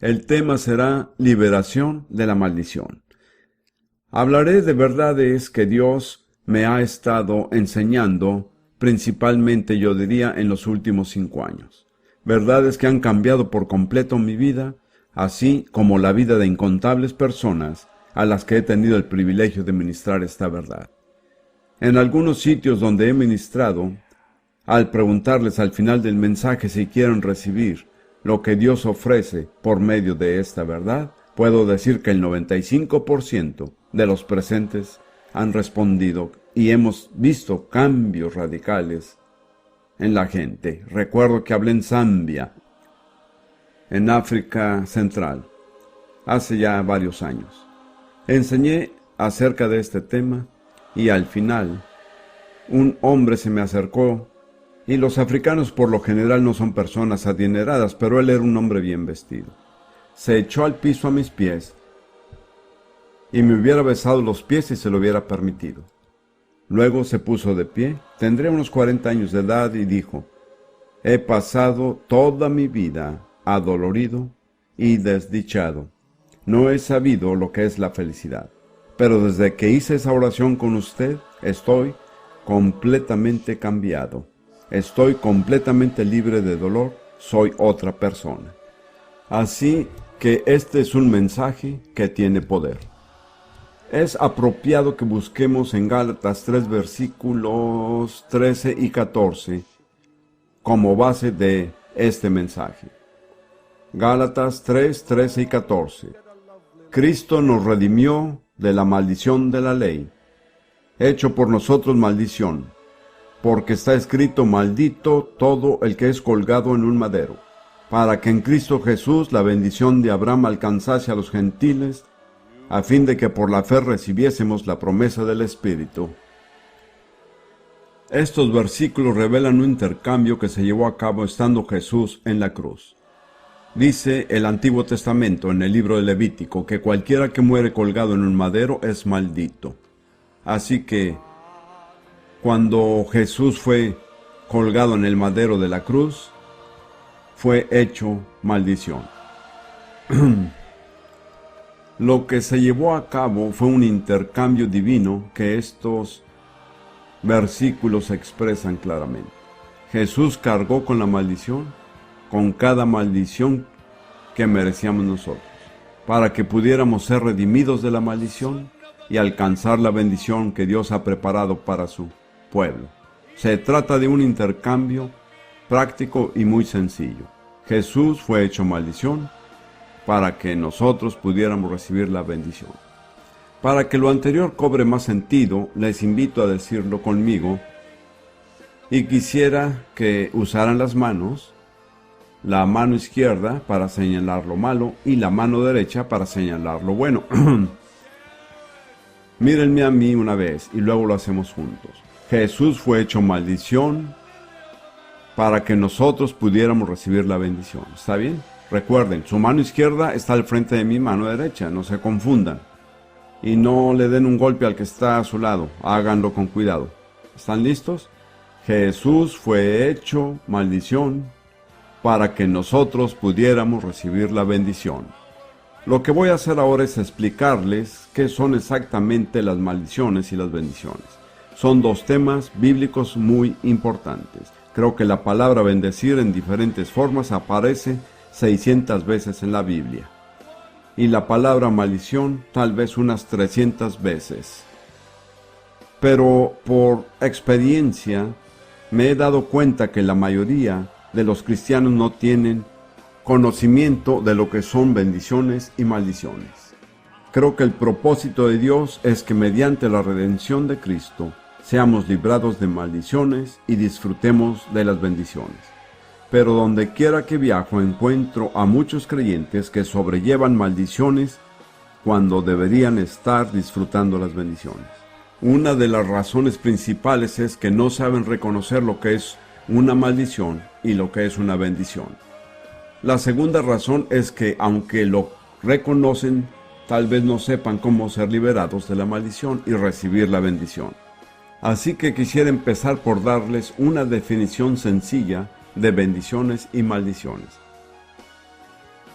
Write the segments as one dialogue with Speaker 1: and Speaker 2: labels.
Speaker 1: El tema será liberación de la maldición. Hablaré de verdades que Dios me ha estado enseñando, principalmente yo diría en los últimos 5 años. Verdades que han cambiado por completo mi vida, así como la vida de incontables personas a las que he tenido el privilegio de ministrar esta verdad. En algunos sitios donde he ministrado, al preguntarles al final del mensaje si quieren recibir lo que Dios ofrece por medio de esta verdad, puedo decir que el 95% de los presentes han respondido y hemos visto cambios radicales en la gente. Recuerdo que hablé en Zambia, en África Central, hace ya varios años. Enseñé acerca de este tema y al final un hombre se me acercó, y los africanos por lo general no son personas adineradas, pero él era un hombre bien vestido. Se echó al piso a mis pies y me hubiera besado los pies si se lo hubiera permitido. Luego se puso de pie, tendría unos 40 años de edad, y dijo: he pasado toda mi vida adolorido y desdichado. No he sabido lo que es la felicidad, pero desde que hice esa oración con usted, estoy completamente cambiado. Estoy completamente libre de dolor, soy otra persona. Así que este es un mensaje que tiene poder. Es apropiado que busquemos en Gálatas 3 versículos 13 y 14 como base de este mensaje. Gálatas 3, 13 y 14. Cristo nos redimió de la maldición de la ley, hecho por nosotros maldición, porque está escrito: maldito todo el que es colgado en un madero, para que en Cristo Jesús la bendición de Abraham alcanzase a los gentiles, a fin de que por la fe recibiésemos la promesa del Espíritu. Estos versículos revelan un intercambio que se llevó a cabo estando Jesús en la cruz. Dice el Antiguo Testamento en el libro de Levítico que cualquiera que muere colgado en un madero es maldito. Así que cuando Jesús fue colgado en el madero de la cruz, fue hecho maldición. Lo que se llevó a cabo fue un intercambio divino que estos versículos expresan claramente. Jesús cargó con la maldición, con cada maldición que merecíamos nosotros, para que pudiéramos ser redimidos de la maldición y alcanzar la bendición que Dios ha preparado para su pueblo. Se trata de un intercambio práctico y muy sencillo. Jesús fue hecho maldición para que nosotros pudiéramos recibir la bendición. Para que lo anterior cobre más sentido, les invito a decirlo conmigo, y quisiera que usaran las manos, la mano izquierda para señalar lo malo y la mano derecha para señalar lo bueno. Mírenme a mí una vez y luego lo hacemos juntos. Jesús fue hecho maldición para que nosotros pudiéramos recibir la bendición. ¿Está bien? Recuerden, su mano izquierda está al frente de mi mano derecha, no se confundan. Y no le den un golpe al que está a su lado, háganlo con cuidado. ¿Están listos? Jesús fue hecho maldición para que nosotros pudiéramos recibir la bendición. Lo que voy a hacer ahora es explicarles qué son exactamente las maldiciones y las bendiciones. Son dos temas bíblicos muy importantes. Creo que la palabra bendecir en diferentes formas aparece 600 veces en la Biblia. Y la palabra maldición tal vez unas 300 veces. Pero por experiencia me he dado cuenta que la mayoría de los cristianos no tienen conocimiento de lo que son bendiciones y maldiciones. Creo que el propósito de Dios es que mediante la redención de Cristo seamos librados de maldiciones y disfrutemos de las bendiciones. Pero donde quiera que viajo encuentro a muchos creyentes que sobrellevan maldiciones cuando deberían estar disfrutando las bendiciones. Una de las razones principales es que no saben reconocer lo que es una maldición y lo que es una bendición. La segunda razón es que aunque lo reconocen, tal vez no sepan cómo ser liberados de la maldición y recibir la bendición. Así que quisiera empezar por darles una definición sencilla de bendiciones y maldiciones.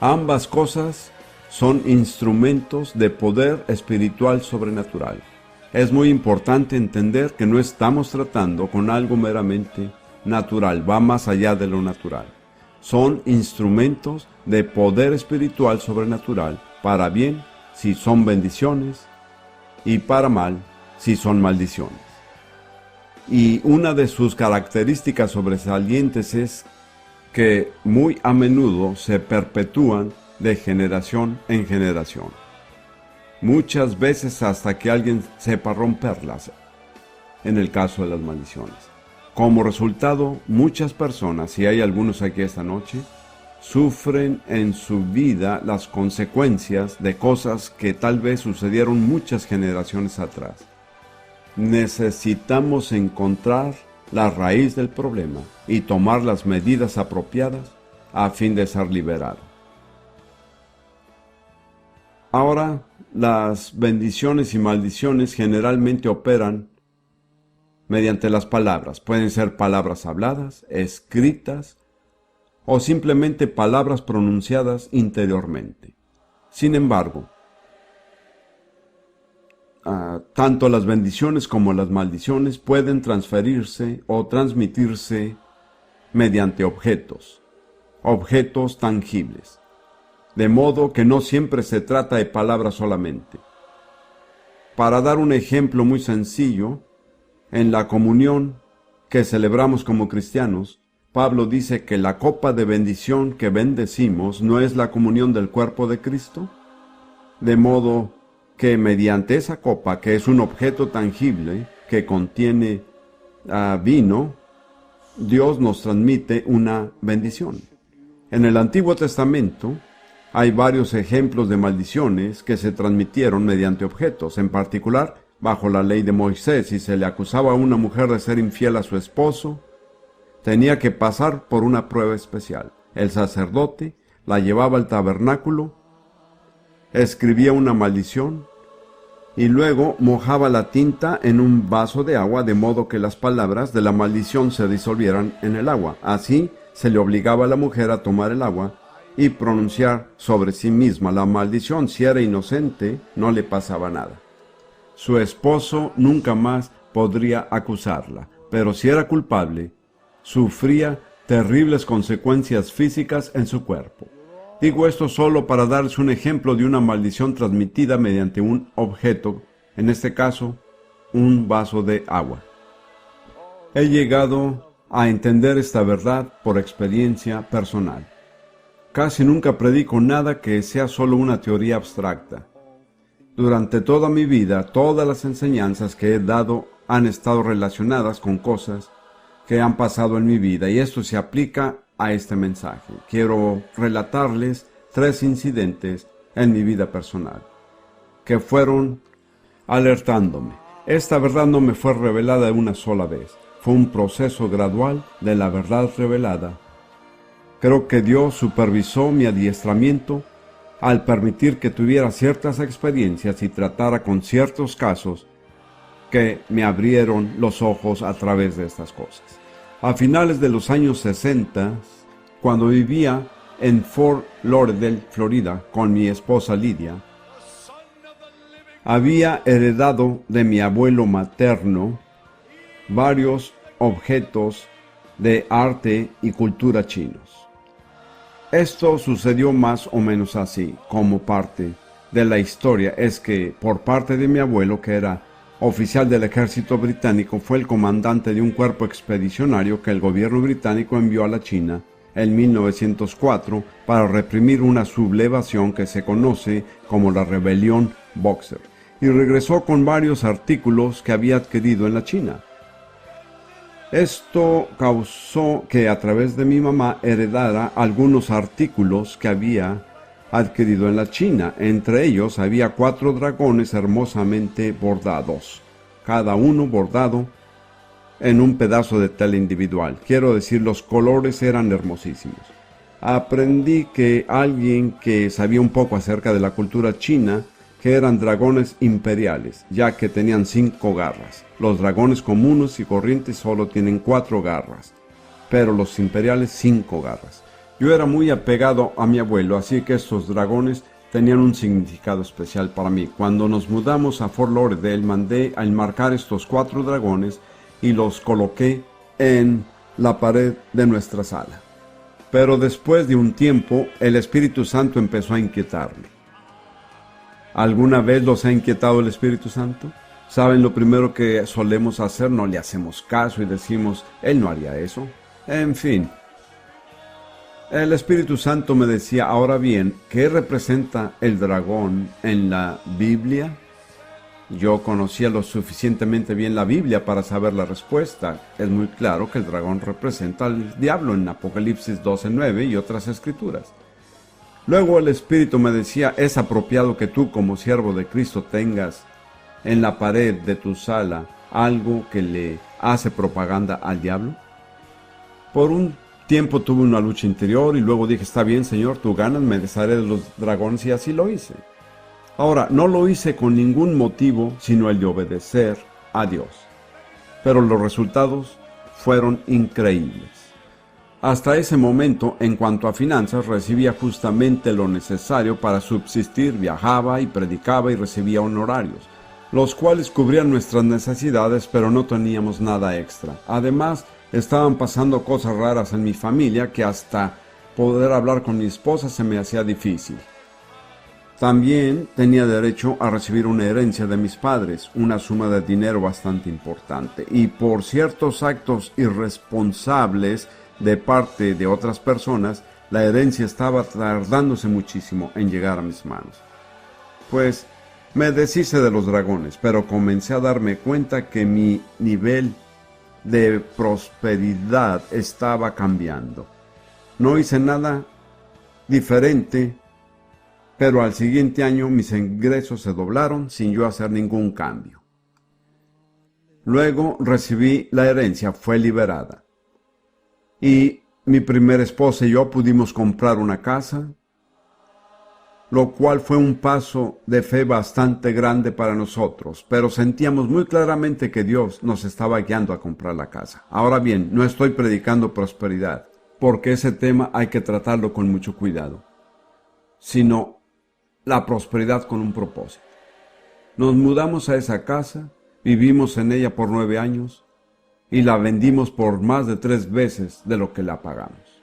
Speaker 1: Ambas cosas son instrumentos de poder espiritual sobrenatural. Es muy importante entender que no estamos tratando con algo meramente natural, va más allá de lo natural. Son instrumentos de poder espiritual sobrenatural, para bien si son bendiciones y para mal si son maldiciones. Y una de sus características sobresalientes es que muy a menudo se perpetúan de generación en generación. Muchas veces hasta que alguien sepa romperlas, en el caso de las maldiciones. Como resultado, muchas personas, y hay algunos aquí esta noche, sufren en su vida las consecuencias de cosas que tal vez sucedieron muchas generaciones atrás. Necesitamos encontrar la raíz del problema y tomar las medidas apropiadas a fin de ser liberado. Ahora, las bendiciones y maldiciones generalmente operan mediante las palabras. Pueden ser palabras habladas, escritas o simplemente palabras pronunciadas interiormente. Sin embargo, tanto las bendiciones como las maldiciones pueden transferirse o transmitirse mediante objetos tangibles. De modo que no siempre se trata de palabras solamente. Para dar un ejemplo muy sencillo, en la comunión que celebramos como cristianos, Pablo dice que la copa de bendición que bendecimos no es la comunión del cuerpo de Cristo. De modo que mediante esa copa, que es un objeto tangible que contiene vino, Dios nos transmite una bendición. En el Antiguo Testamento hay varios ejemplos de maldiciones que se transmitieron mediante objetos. En particular, bajo la ley de Moisés, si se le acusaba a una mujer de ser infiel a su esposo, tenía que pasar por una prueba especial. El sacerdote la llevaba al tabernáculo, escribía una maldición y luego mojaba la tinta en un vaso de agua de modo que las palabras de la maldición se disolvieran en el agua. Así se le obligaba a la mujer a tomar el agua y pronunciar sobre sí misma la maldición. Si era inocente, no le pasaba nada. Su esposo nunca más podría acusarla, pero si era culpable, sufría terribles consecuencias físicas en su cuerpo. Digo esto solo para darles un ejemplo de una maldición transmitida mediante un objeto, en este caso, un vaso de agua. He llegado a entender esta verdad por experiencia personal. Casi nunca predico nada que sea solo una teoría abstracta. Durante toda mi vida, todas las enseñanzas que he dado han estado relacionadas con cosas que han pasado en mi vida, y esto se aplica a este mensaje. Quiero relatarles 3 incidentes en mi vida personal que fueron alertándome. Esta verdad no me fue revelada una sola vez. Fue un proceso gradual de la verdad revelada. Creo que Dios supervisó mi adiestramiento al permitir que tuviera ciertas experiencias y tratara con ciertos casos que me abrieron los ojos a través de estas cosas. A finales de los años 60, cuando vivía en Fort Lauderdale, Florida, con mi esposa Lidia, había heredado de mi abuelo materno varios objetos de arte y cultura chinos. Esto sucedió más o menos así. Como parte de la historia es que por parte de mi abuelo, que era oficial del ejército británico, fue el comandante de un cuerpo expedicionario que el gobierno británico envió a la China en 1904 para reprimir una sublevación que se conoce como la rebelión Boxer, y regresó con varios artículos que había adquirido en la China. Esto causó que a través de mi mamá heredara algunos artículos que había adquirido en la China. Entre ellos había 4 dragones hermosamente bordados, cada uno bordado en un pedazo de tela individual. Quiero decir, los colores eran hermosísimos. Aprendí que alguien que sabía un poco acerca de la cultura china, que eran dragones imperiales, ya que tenían 5 garras. Los dragones comunes y corrientes solo tienen 4 garras, pero los imperiales 5 garras. Yo era muy apegado a mi abuelo, así que estos dragones tenían un significado especial para mí. Cuando nos mudamos a Fort Lauderdale, mandé a enmarcar estos 4 dragones y los coloqué en la pared de nuestra sala. Pero después de un tiempo, el Espíritu Santo empezó a inquietarme. ¿Alguna vez los ha inquietado el Espíritu Santo? ¿Saben lo primero que solemos hacer? No le hacemos caso y decimos, Él no haría eso. En fin. El Espíritu Santo me decía, ahora bien, ¿qué representa el dragón en la Biblia? Yo conocía lo suficientemente bien la Biblia para saber la respuesta. Es muy claro que el dragón representa al diablo en Apocalipsis 12:9 y otras escrituras. Luego el Espíritu me decía, ¿es apropiado que tú como siervo de Cristo tengas en la pared de tu sala algo que le hace propaganda al diablo? Por un tiempo tuve una lucha interior y luego dije, está bien, Señor, tú ganas, me desharé de los dragones, y así lo hice. Ahora, no lo hice con ningún motivo sino el de obedecer a Dios. Pero los resultados fueron increíbles. Hasta ese momento, en cuanto a finanzas, recibía justamente lo necesario para subsistir, viajaba y predicaba y recibía honorarios, los cuales cubrían nuestras necesidades, pero no teníamos nada extra. Además, estaban pasando cosas raras en mi familia que hasta poder hablar con mi esposa se me hacía difícil. También tenía derecho a recibir una herencia de mis padres, una suma de dinero bastante importante, y por ciertos actos irresponsables de parte de otras personas, la herencia estaba tardándose muchísimo en llegar a mis manos. Pues me deshice de los dragones, pero comencé a darme cuenta que mi nivel de prosperidad estaba cambiando. No hice nada diferente, pero al siguiente año mis ingresos se doblaron sin yo hacer ningún cambio. Luego recibí la herencia, fue liberada. Y mi primera esposa y yo pudimos comprar una casa, lo cual fue un paso de fe bastante grande para nosotros, pero sentíamos muy claramente que Dios nos estaba guiando a comprar la casa. Ahora bien, no estoy predicando prosperidad, porque ese tema hay que tratarlo con mucho cuidado, sino la prosperidad con un propósito. Nos mudamos a esa casa, vivimos en ella por 9 años, y la vendimos por más de 3 veces de lo que la pagamos.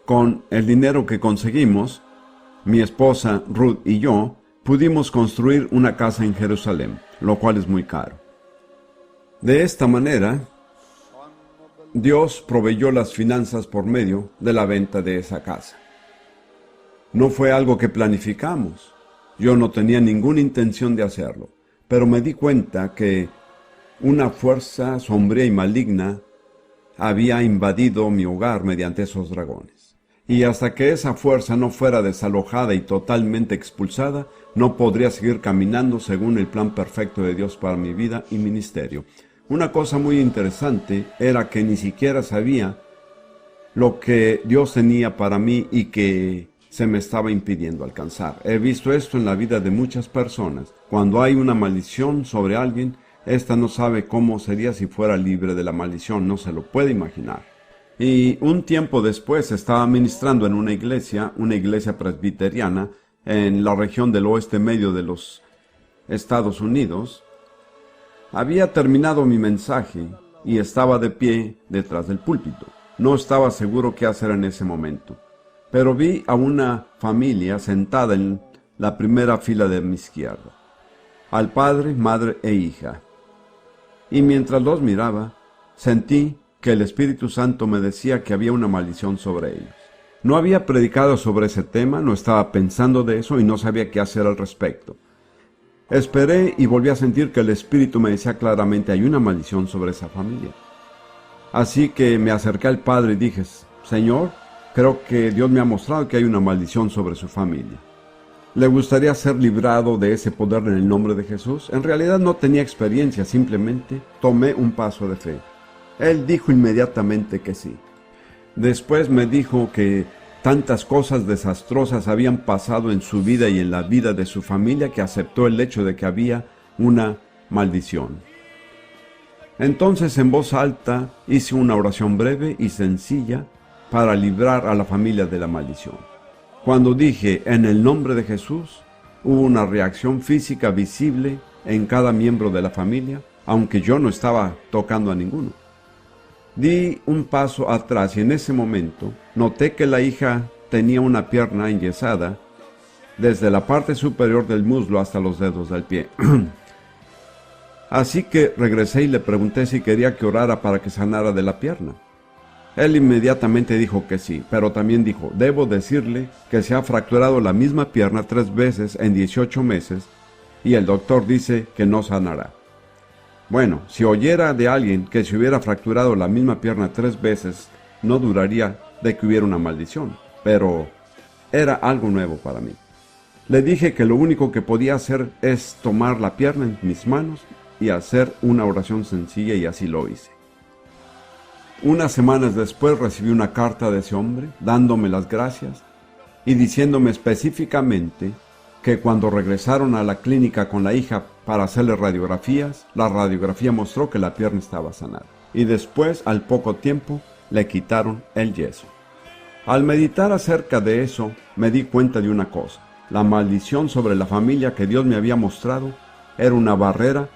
Speaker 1: Con el dinero que conseguimos, mi esposa Ruth y yo pudimos construir una casa en Jerusalén, lo cual es muy caro. De esta manera, Dios proveyó las finanzas por medio de la venta de esa casa. No fue algo que planificamos. Yo no tenía ninguna intención de hacerlo, pero me di cuenta que una fuerza sombría y maligna había invadido mi hogar mediante esos dragones. Y hasta que esa fuerza no fuera desalojada y totalmente expulsada, no podría seguir caminando según el plan perfecto de Dios para mi vida y ministerio. Una cosa muy interesante era que ni siquiera sabía lo que Dios tenía para mí y que se me estaba impidiendo alcanzar. He visto esto en la vida de muchas personas. Cuando hay una maldición sobre alguien, ésta no sabe cómo sería si fuera libre de la maldición, no se lo puede imaginar. Y un tiempo después estaba ministrando en una iglesia presbiteriana, en la región del oeste medio de los Estados Unidos. Había terminado mi mensaje y estaba de pie detrás del púlpito. No estaba seguro qué hacer en ese momento, pero vi a una familia sentada en la primera fila de mi izquierda, al padre, madre e hija. Y mientras los miraba, sentí que el Espíritu Santo me decía que había una maldición sobre ellos. No había predicado sobre ese tema, no estaba pensando de eso y no sabía qué hacer al respecto. Esperé y volví a sentir que el Espíritu me decía claramente, hay una maldición sobre esa familia. Así que me acerqué al Padre y dije, Señor, creo que Dios me ha mostrado que hay una maldición sobre su familia. ¿Le gustaría ser librado de ese poder en el nombre de Jesús? En realidad no tenía experiencia, simplemente tomé un paso de fe. Él dijo inmediatamente que sí. Después me dijo que tantas cosas desastrosas habían pasado en su vida y en la vida de su familia que aceptó el hecho de que había una maldición. Entonces en voz alta hice una oración breve y sencilla para librar a la familia de la maldición. Cuando dije en el nombre de Jesús, hubo una reacción física visible en cada miembro de la familia, aunque yo no estaba tocando a ninguno. Di un paso atrás y en ese momento noté que la hija tenía una pierna enyesada desde la parte superior del muslo hasta los dedos del pie. Así que regresé y le pregunté si quería que orara para que sanara de la pierna. Él inmediatamente dijo que sí, pero también dijo, debo decirle que se ha fracturado la misma pierna 3 veces en 18 meses y el doctor dice que no sanará. Bueno, si oyera de alguien que se hubiera fracturado la misma pierna 3 veces, no duraría de que hubiera una maldición, pero era algo nuevo para mí. Le dije que lo único que podía hacer es tomar la pierna en mis manos y hacer una oración sencilla y así lo hice. Unas semanas después recibí una carta de ese hombre dándome las gracias y diciéndome específicamente que cuando regresaron a la clínica con la hija para hacerle radiografías, la radiografía mostró que la pierna estaba sanada. Y después, al poco tiempo, le quitaron el yeso. Al meditar acerca de eso, me di cuenta de una cosa. La maldición sobre la familia que Dios me había mostrado era una barrera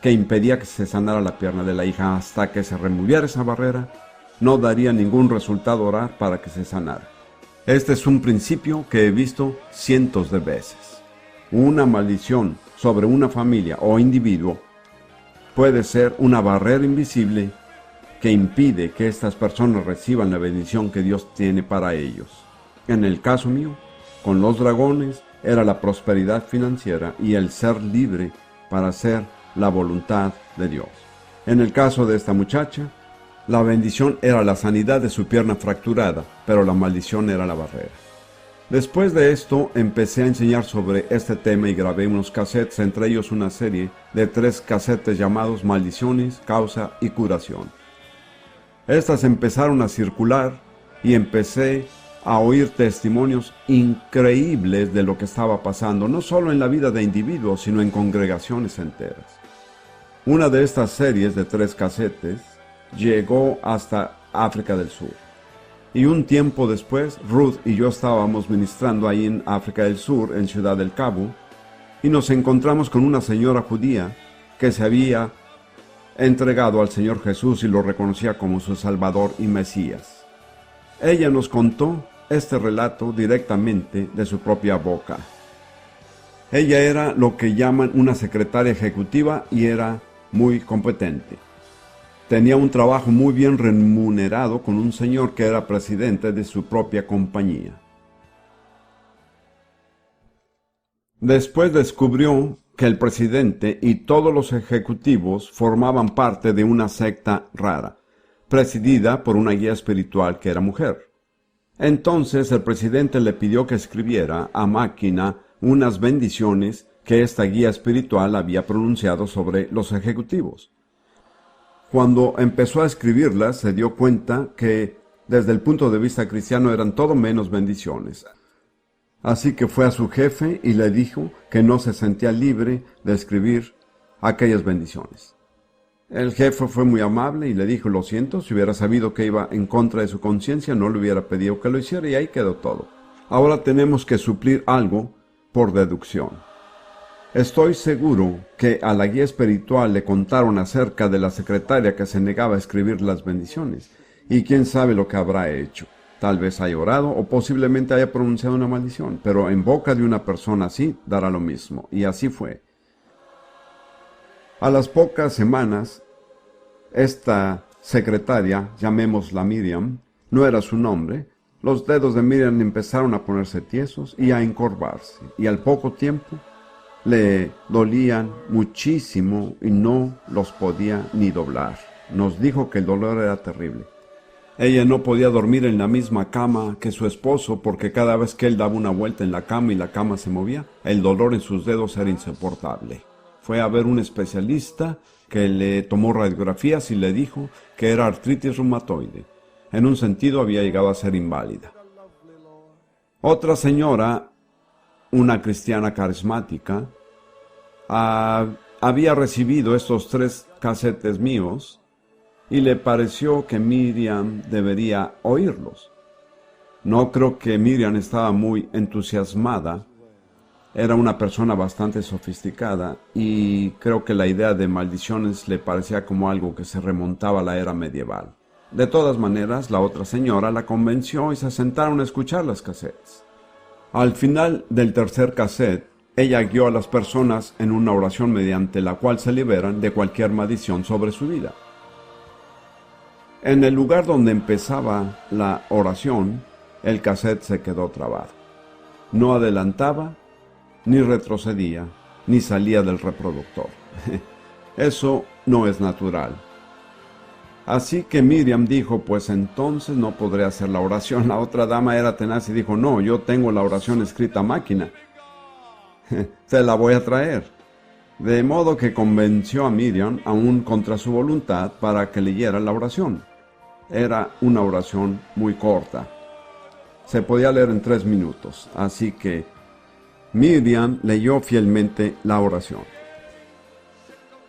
Speaker 1: que impedía que se sanara la pierna de la hija. Hasta que se removiera esa barrera, no daría ningún resultado orar para que se sanara. Este es un principio que he visto cientos de veces. Una maldición sobre una familia o individuo puede ser una barrera invisible que impide que estas personas reciban la bendición que Dios tiene para ellos. En el caso mío, con los dragones, era la prosperidad financiera y el ser libre para hacer la voluntad de Dios. En el caso de esta muchacha, la bendición era la sanidad de su pierna fracturada, pero la maldición era la barrera. Después de esto, empecé a enseñar sobre este tema y grabé unos cassettes, entre ellos una serie de 3 casetes llamados Maldiciones, Causa y Curación. Estas empezaron a circular y empecé a oír testimonios increíbles de lo que estaba pasando, no solo en la vida de individuos, sino en congregaciones enteras. Una de estas series de 3 casetes llegó hasta África del Sur. Y un tiempo después, Ruth y yo estábamos ministrando ahí en África del Sur, en Ciudad del Cabo, y nos encontramos con una señora judía que se había entregado al Señor Jesús y lo reconocía como su Salvador y Mesías. Ella nos contó este relato directamente de su propia boca. Ella era lo que llaman una secretaria ejecutiva y era muy competente. Tenía un trabajo muy bien remunerado con un señor que era presidente de su propia compañía. Después descubrió que el presidente y todos los ejecutivos formaban parte de una secta rara, presidida por una guía espiritual que era mujer. Entonces el presidente le pidió que escribiera a máquina unas bendiciones que esta guía espiritual había pronunciado sobre los ejecutivos. Cuando empezó a escribirlas, se dio cuenta que, desde el punto de vista cristiano, eran todo menos bendiciones. Así que fue a su jefe y le dijo que no se sentía libre de escribir aquellas bendiciones. El jefe fue muy amable y le dijo, lo siento, si hubiera sabido que iba en contra de su conciencia, no le hubiera pedido que lo hiciera y ahí quedó todo. Ahora tenemos que suplir algo por deducción. Estoy seguro que a la guía espiritual le contaron acerca de la secretaria que se negaba a escribir las bendiciones, y quién sabe lo que habrá hecho. Tal vez haya orado o posiblemente haya pronunciado una maldición, pero en boca de una persona así dará lo mismo, y así fue. A las pocas semanas, esta secretaria, llamémosla Miriam, no era su nombre, los dedos de Miriam empezaron a ponerse tiesos y a encorvarse, y al poco tiempo le dolían muchísimo y no los podía ni doblar. Nos dijo que el dolor era terrible. Ella no podía dormir en la misma cama que su esposo porque cada vez que él daba una vuelta en la cama y la cama se movía, el dolor en sus dedos era insoportable. Fue a ver un especialista que le tomó radiografías y le dijo que era artritis reumatoide. En un sentido había llegado a ser inválida. Otra señora, una cristiana carismática, había recibido estos 3 casetes míos y le pareció que Miriam debería oírlos. No creo que Miriam estaba muy entusiasmada. Era una persona bastante sofisticada y creo que la idea de maldiciones le parecía como algo que se remontaba a la era medieval. De todas maneras, la otra señora la convenció y se sentaron a escuchar las casetes. Al final del tercer cassette, ella guió a las personas en una oración mediante la cual se liberan de cualquier maldición sobre su vida. En el lugar donde empezaba la oración, el cassette se quedó trabado. No adelantaba, ni retrocedía, ni salía del reproductor. Eso no es natural. Así que Miriam dijo, pues entonces no podré hacer la oración. La otra dama era tenaz y dijo, no, yo tengo la oración escrita a máquina. Se la voy a traer. De modo que convenció a Miriam, aún contra su voluntad, para que leyera la oración. Era una oración muy corta. Se podía leer en 3 minutos, así que Miriam leyó fielmente la oración.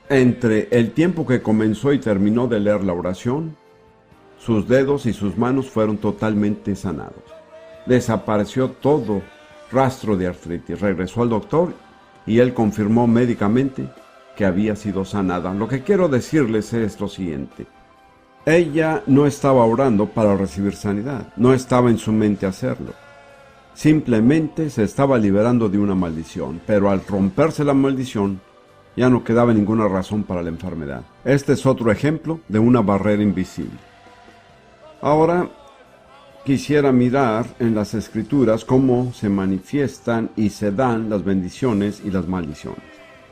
Speaker 1: Entre el tiempo que comenzó y terminó de leer la oración, sus dedos y sus manos fueron totalmente sanados. Desapareció todo rastro de artritis. Regresó al doctor y él confirmó médicamente que había sido sanada. Lo que quiero decirles es lo siguiente. Ella no estaba orando para recibir sanidad. No estaba en su mente hacerlo. Simplemente se estaba liberando de una maldición, pero al romperse la maldición, ya no quedaba ninguna razón para la enfermedad. Este es otro ejemplo de una barrera invisible. Ahora, quisiera mirar en las Escrituras cómo se manifiestan y se dan las bendiciones y las maldiciones.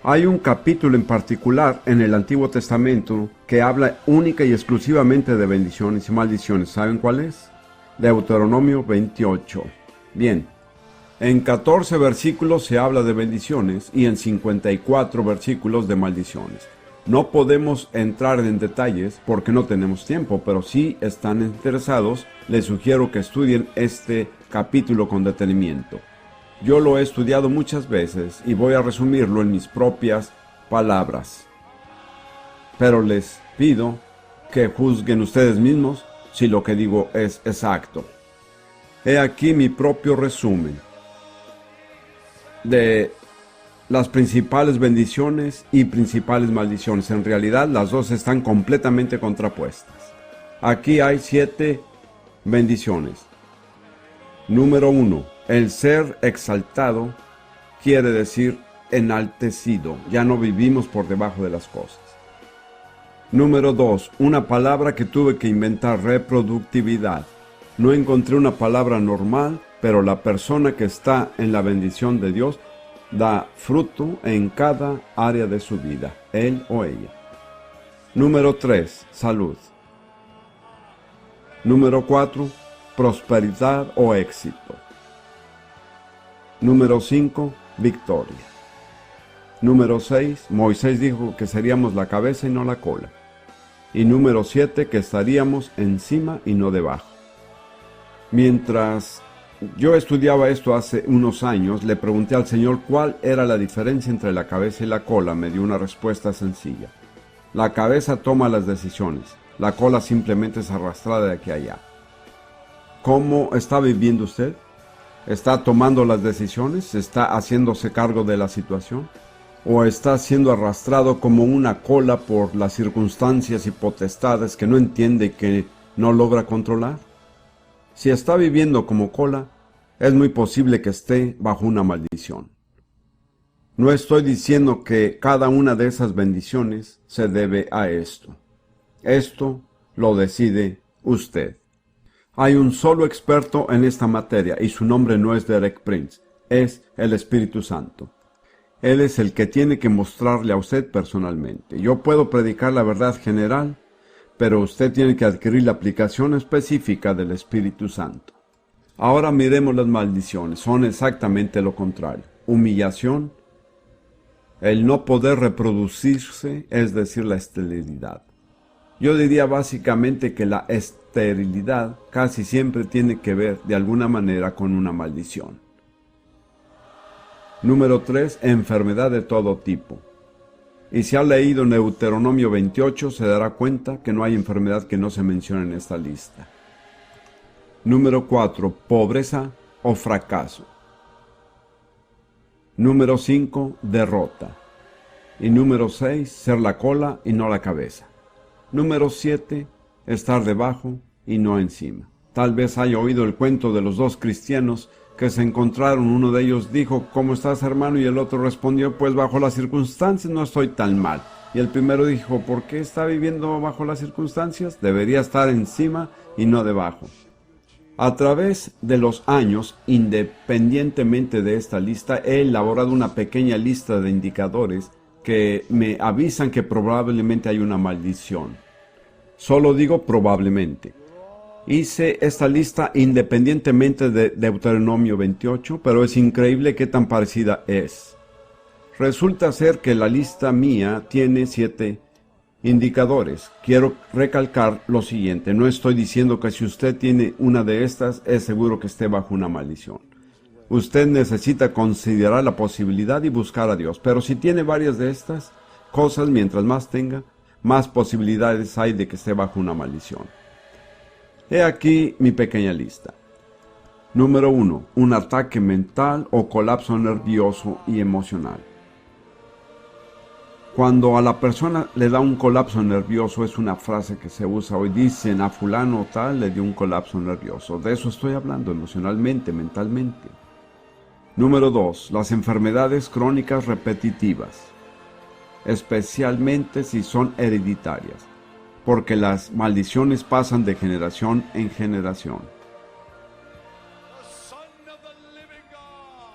Speaker 1: Hay un capítulo en particular en el Antiguo Testamento que habla única y exclusivamente de bendiciones y maldiciones. ¿Saben cuál es? Deuteronomio 28. Bien, en 14 versículos se habla de bendiciones y en 54 versículos de maldiciones. No podemos entrar en detalles porque no tenemos tiempo, pero si están interesados, les sugiero que estudien este capítulo con detenimiento. Yo lo he estudiado muchas veces y voy a resumirlo en mis propias palabras. Pero les pido que juzguen ustedes mismos si lo que digo es exacto. He aquí mi propio resumen de las principales bendiciones y principales maldiciones. En realidad, las dos están completamente contrapuestas. Aquí hay 7 bendiciones. Número 1. El ser exaltado quiere decir enaltecido. Ya no vivimos por debajo de las cosas. Número 2. Una palabra que tuve que inventar: reproductividad. No encontré una palabra normal, pero la persona que está en la bendición de Dios da fruto en cada área de su vida, él o ella. Número 3. Salud. Número 4. Prosperidad o éxito. Número 5. Victoria. Número 6. Moisés dijo que seríamos la cabeza y no la cola. Y número 7. Que estaríamos encima y no debajo. Mientras yo estudiaba esto hace unos años, le pregunté al Señor cuál era la diferencia entre la cabeza y la cola. Me dio una respuesta sencilla. La cabeza toma las decisiones, la cola simplemente es arrastrada de aquí a allá. ¿Cómo está viviendo usted? ¿Está tomando las decisiones? ¿Está haciéndose cargo de la situación? ¿O está siendo arrastrado como una cola por las circunstancias y potestades que no entiende y que no logra controlar? Si está viviendo como cola, es muy posible que esté bajo una maldición. No estoy diciendo que cada una de esas bendiciones se debe a esto. Esto lo decide usted. Hay un solo experto en esta materia y su nombre no es Derek Prince, es el Espíritu Santo. Él es el que tiene que mostrarle a usted personalmente. Yo puedo predicar la verdad general, pero usted tiene que adquirir la aplicación específica del Espíritu Santo. Ahora miremos las maldiciones. Son exactamente lo contrario. Humillación, el no poder reproducirse, es decir, la esterilidad. Yo diría básicamente que la esterilidad casi siempre tiene que ver de alguna manera con una maldición. Número 3. Enfermedad de todo tipo. Y si ha leído Deuteronomio 28, se dará cuenta que no hay enfermedad que no se mencione en esta lista. Número 4, pobreza o fracaso. Número 5, derrota. Y número 6, ser la cola y no la cabeza. Número 7, estar debajo y no encima. Tal vez haya oído el cuento de los dos cristianos que se encontraron. Uno de ellos dijo, ¿cómo estás, hermano? Y el otro respondió, pues bajo las circunstancias no estoy tan mal. Y el primero dijo, ¿por qué está viviendo bajo las circunstancias? Debería estar encima y no debajo. A través de los años, independientemente de esta lista, he elaborado una pequeña lista de indicadores que me avisan que probablemente hay una maldición. Solo digo probablemente. Hice esta lista independientemente de Deuteronomio 28, pero es increíble qué tan parecida es. Resulta ser que la lista mía tiene 7 indicadores. Quiero recalcar lo siguiente, no estoy diciendo que si usted tiene una de estas, es seguro que esté bajo una maldición. Usted necesita considerar la posibilidad y buscar a Dios, pero si tiene varias de estas cosas, mientras más tenga, más posibilidades hay de que esté bajo una maldición. He aquí mi pequeña lista. Número 1. Un ataque mental o colapso nervioso y emocional. Cuando a la persona le da un colapso nervioso, es una frase que se usa hoy, dicen a fulano tal le dio un colapso nervioso. De eso estoy hablando emocionalmente, mentalmente. Número 2. Las enfermedades crónicas repetitivas, especialmente si son hereditarias, porque las maldiciones pasan de generación en generación.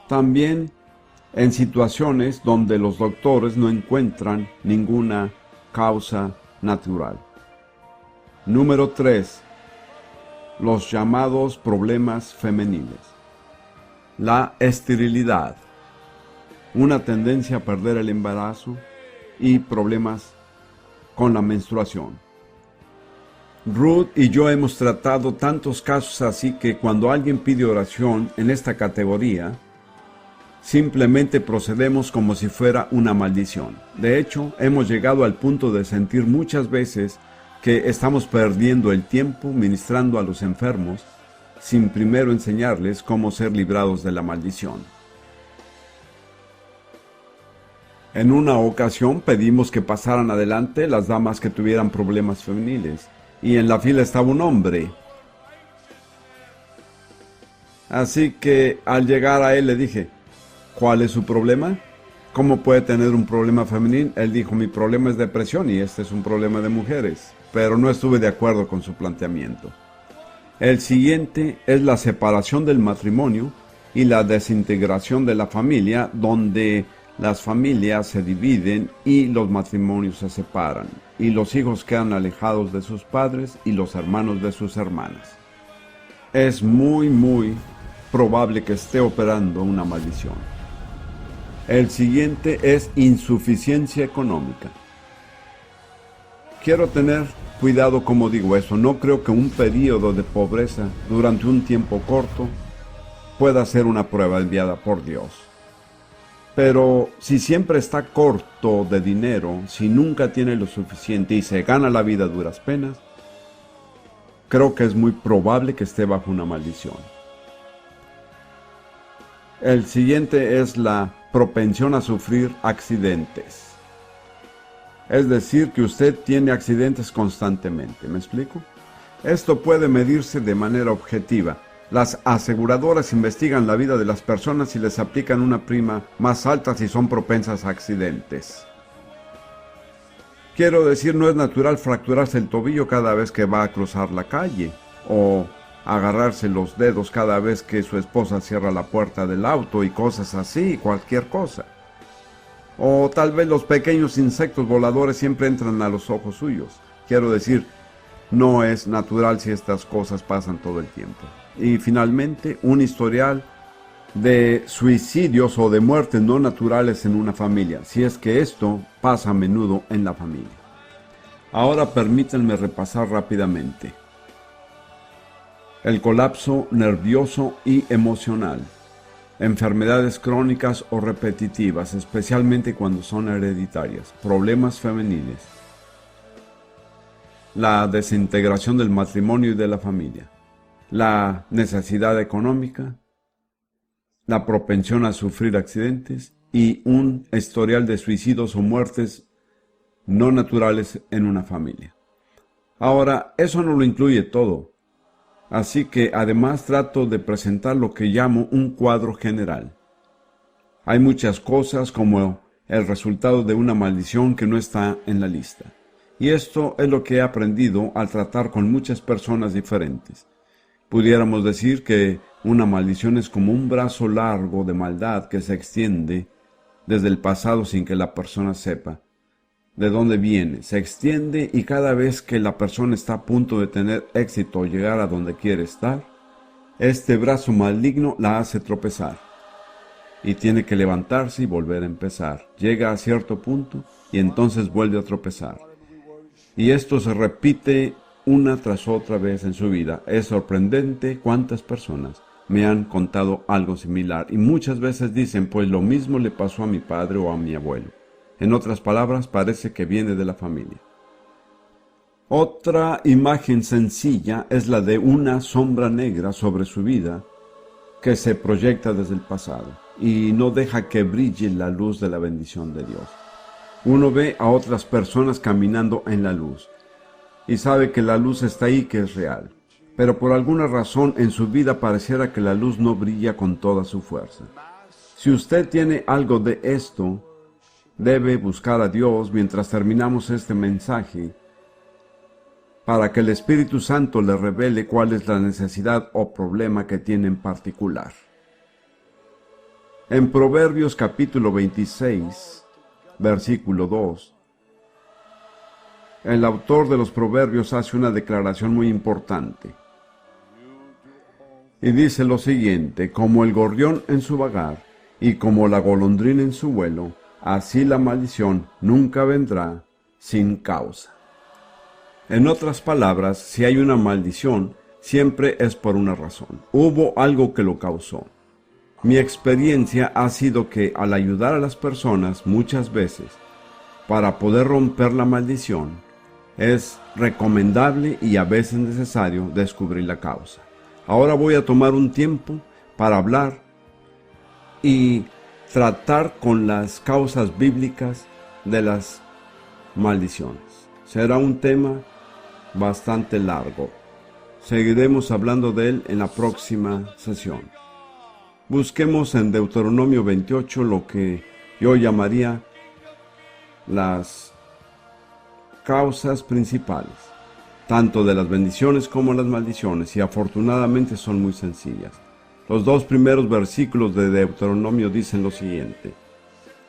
Speaker 1: También en situaciones donde los doctores no encuentran ninguna causa natural. Número 3. Los llamados problemas femeniles. La esterilidad, una tendencia a perder el embarazo y problemas con la menstruación. Ruth y yo hemos tratado tantos casos así que cuando alguien pide oración en esta categoría, simplemente procedemos como si fuera una maldición. De hecho, hemos llegado al punto de sentir muchas veces que estamos perdiendo el tiempo ministrando a los enfermos sin primero enseñarles cómo ser librados de la maldición. En una ocasión pedimos que pasaran adelante las damas que tuvieran problemas femeniles, y en la fila estaba un hombre. Así que al llegar a él le dije, ¿cuál es su problema? ¿Cómo puede tener un problema femenil? Él dijo, mi problema es depresión y este es un problema de mujeres, pero no estuve de acuerdo con su planteamiento. El siguiente es la separación del matrimonio y la desintegración de la familia, donde las familias se dividen y los matrimonios se separan, y los hijos quedan alejados de sus padres y los hermanos de sus hermanas. Es muy probable que esté operando una maldición. El siguiente es insuficiencia económica. Quiero tener cuidado como digo eso. No creo que un periodo de pobreza durante un tiempo corto pueda ser una prueba enviada por Dios. Pero si siempre está corto de dinero, si nunca tiene lo suficiente y se gana la vida a duras penas, creo que es muy probable que esté bajo una maldición. El siguiente es la propensión a sufrir accidentes. Es decir, que usted tiene accidentes constantemente. ¿Me explico? Esto puede medirse de manera objetiva. Las aseguradoras investigan la vida de las personas y les aplican una prima más alta si son propensas a accidentes. Quiero decir, no es natural fracturarse el tobillo cada vez que va a cruzar la calle, o agarrarse los dedos cada vez que su esposa cierra la puerta del auto y cosas así, cualquier cosa. O tal vez los pequeños insectos voladores siempre entran a los ojos suyos. Quiero decir, no es natural si estas cosas pasan todo el tiempo. Y finalmente, un historial de suicidios o de muertes no naturales en una familia, si es que esto pasa a menudo en la familia. Ahora permítanme repasar rápidamente. El colapso nervioso y emocional. Enfermedades crónicas o repetitivas, especialmente cuando son hereditarias. Problemas femeniles. La desintegración del matrimonio y de la familia. la necesidad económica, la propensión a sufrir accidentes y un historial de suicidios o muertes no naturales en una familia. Ahora, eso no lo incluye todo, así que además trato de presentar lo que llamo un cuadro general. Hay muchas cosas como el resultado de una maldición que no está en la lista, y esto es lo que he aprendido al tratar con muchas personas diferentes. Pudiéramos decir que una maldición es como un brazo largo de maldad que se extiende desde el pasado sin que la persona sepa de dónde viene. Se extiende y cada vez que la persona está a punto de tener éxito o llegar a donde quiere estar, este brazo maligno la hace tropezar y tiene que levantarse y volver a empezar. Llega a cierto punto y entonces vuelve a tropezar. Y esto se repite una tras otra vez en su vida. Es sorprendente cuántas personas me han contado algo similar y muchas veces dicen, pues lo mismo le pasó a mi padre o a mi abuelo. En otras palabras, parece que viene de la familia. Otra imagen sencilla es la de una sombra negra sobre su vida que se proyecta desde el pasado y no deja que brille la luz de la bendición de Dios. Uno ve a otras personas caminando en la luz y sabe que la luz está ahí, que es real, pero por alguna razón en su vida pareciera que la luz no brilla con toda su fuerza. Si usted tiene algo de esto, debe buscar a Dios mientras terminamos este mensaje para que el Espíritu Santo le revele cuál es la necesidad o problema que tiene en particular. En Proverbios capítulo 26, versículo 2, el autor de los Proverbios hace una declaración muy importante. Y dice lo siguiente: como el gorrión en su vagar y como la golondrina en su vuelo, así la maldición nunca vendrá sin causa. En otras palabras, si hay una maldición, siempre es por una razón. Hubo algo que lo causó. Mi experiencia ha sido que al ayudar a las personas muchas veces para poder romper la maldición, es recomendable y a veces necesario descubrir la causa. Ahora voy a tomar un tiempo para hablar y tratar con las causas bíblicas de las maldiciones. Será un tema bastante largo. Seguiremos hablando de él en la próxima sesión. Busquemos en Deuteronomio 28 lo que yo llamaría las causas principales, tanto de las bendiciones como las maldiciones, y afortunadamente son muy sencillas. Los dos primeros versículos de Deuteronomio dicen lo siguiente: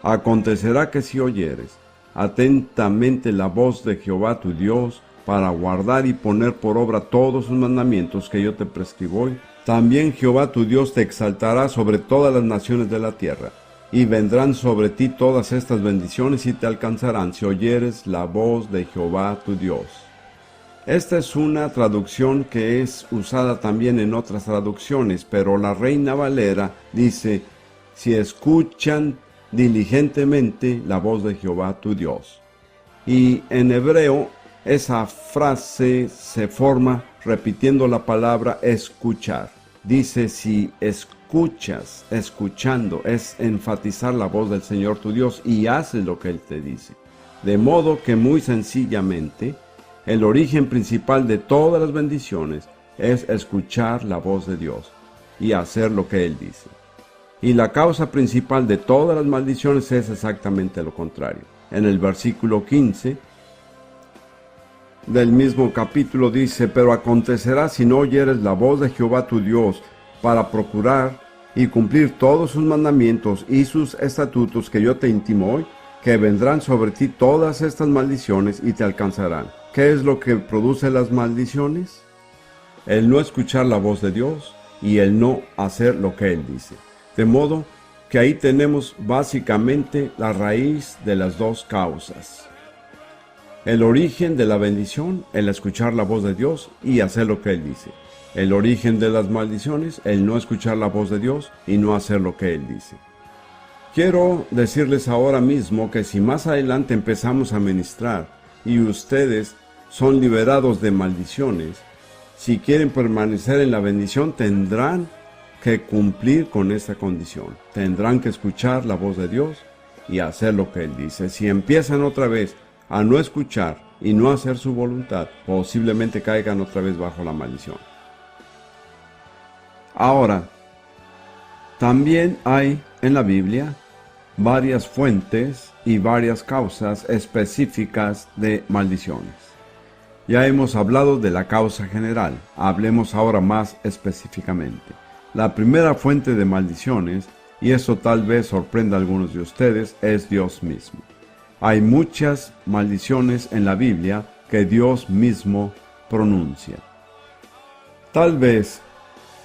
Speaker 1: acontecerá que si oyeres atentamente la voz de Jehová tu Dios, para guardar y poner por obra todos sus mandamientos que yo te prescribo hoy, también Jehová tu Dios te exaltará sobre todas las naciones de la tierra, y vendrán sobre ti todas estas bendiciones y te alcanzarán si oyeres la voz de Jehová tu Dios. Esta es una traducción que es usada también en otras traducciones, pero la Reina Valera dice: si escuchan diligentemente la voz de Jehová tu Dios. Y en hebreo esa frase se forma repitiendo la palabra escuchar. Dice: si escuchas, escuchando, es enfatizar la voz del Señor tu Dios y haces lo que Él te dice. De modo que muy sencillamente, el origen principal de todas las bendiciones es escuchar la voz de Dios y hacer lo que Él dice. Y la causa principal de todas las maldiciones es exactamente lo contrario. En el versículo 15 del mismo capítulo dice: pero acontecerá si no oyeres la voz de Jehová tu Dios para procurar y cumplir todos sus mandamientos y sus estatutos que yo te intimo hoy, que vendrán sobre ti todas estas maldiciones y te alcanzarán. ¿Qué es lo que produce las maldiciones? El no escuchar la voz de Dios y el no hacer lo que Él dice. De modo que ahí tenemos básicamente la raíz de las dos causas. El origen de la bendición, el escuchar la voz de Dios y hacer lo que Él dice. El origen de las maldiciones, el no escuchar la voz de Dios y no hacer lo que Él dice. Quiero decirles ahora mismo que si más adelante empezamos a ministrar y ustedes son liberados de maldiciones, Si quieren permanecer en la bendición, tendrán que cumplir con esta condición. Tendrán que escuchar la voz de Dios y hacer lo que Él dice. Si empiezan otra vez a no escuchar y no hacer su voluntad, posiblemente caigan otra vez bajo la maldición. Ahora, también hay en la Biblia varias fuentes y varias causas específicas de maldiciones. Ya hemos hablado de la causa general, hablemos ahora más específicamente. La primera fuente de maldiciones, y eso tal vez sorprenda a algunos de ustedes, es Dios mismo. Hay muchas maldiciones en la Biblia que Dios mismo pronuncia. Tal vez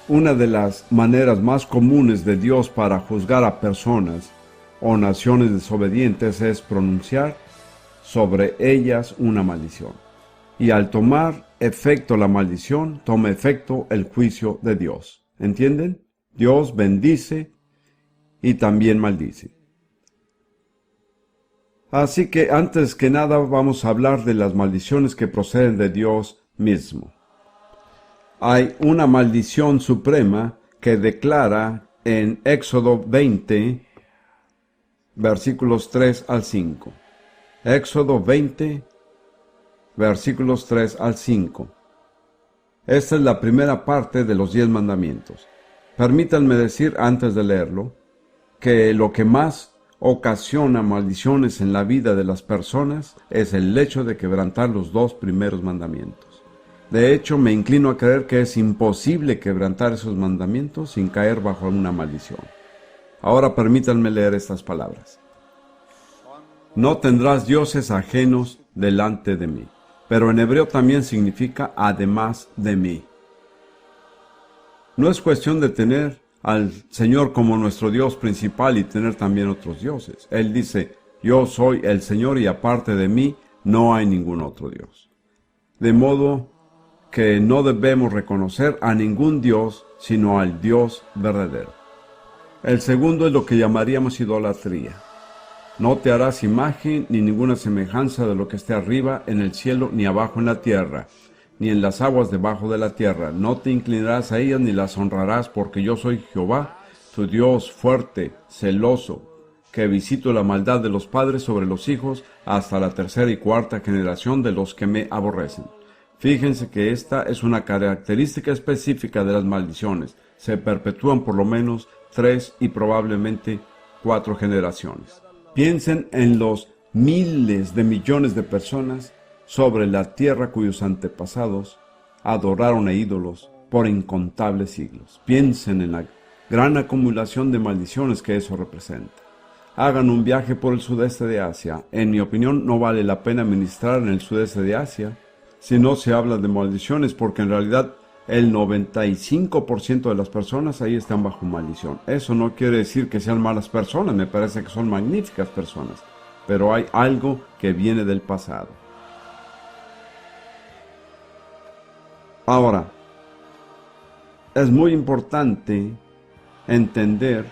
Speaker 1: una de las maneras más comunes de Dios para juzgar a personas o naciones desobedientes es pronunciar sobre ellas una maldición. Y al tomar efecto la maldición, toma efecto el juicio de Dios. ¿Entienden? Dios bendice y también maldice. Así que antes que nada vamos a hablar de las maldiciones que proceden de Dios mismo. Hay una maldición suprema que declara en Éxodo 20, versículos 3 al 5. Éxodo 20, versículos 3 al 5. Esta es la primera parte de los 10 mandamientos. Permítanme decir antes de leerlo, que lo que más ocasiona maldiciones en la vida de las personas es el hecho de quebrantar los 2 primeros mandamientos. De hecho, me inclino a creer que es imposible quebrantar esos mandamientos sin caer bajo una maldición. Ahora permítanme leer estas palabras. No tendrás dioses ajenos delante de mí. Pero en hebreo también significa además de mí. No es cuestión de tener al Señor como nuestro Dios principal y tener también otros dioses. Él dice, yo soy el Señor y aparte de mí no hay ningún otro Dios. De modo que no debemos reconocer a ningún Dios sino al Dios verdadero. El segundo es lo que llamaríamos idolatría. No te harás imagen ni ninguna semejanza de lo que esté arriba en el cielo, ni abajo en la tierra, ni en las aguas debajo de la tierra. No te inclinarás a ellas ni las honrarás, porque yo soy Jehová, tu Dios fuerte, celoso, que visito la maldad de los padres sobre los hijos hasta la 3ª y 4ª generación de los que me aborrecen. Fíjense que esta es una característica específica de las maldiciones. Se perpetúan por lo menos 3 y probablemente 4 generaciones. Piensen en los miles de millones de personas sobre la tierra cuyos antepasados adoraron a ídolos por incontables siglos. Piensen en la gran acumulación de maldiciones que eso representa. Hagan un viaje por el sudeste de Asia. En mi opinión, no vale la pena ministrar en el sudeste de Asia si no se habla de maldiciones, porque en realidad el 95% de las personas ahí están bajo maldición. Eso no quiere decir que sean malas personas, me parece que son magníficas personas, pero hay algo que viene del pasado. Ahora, es muy importante entender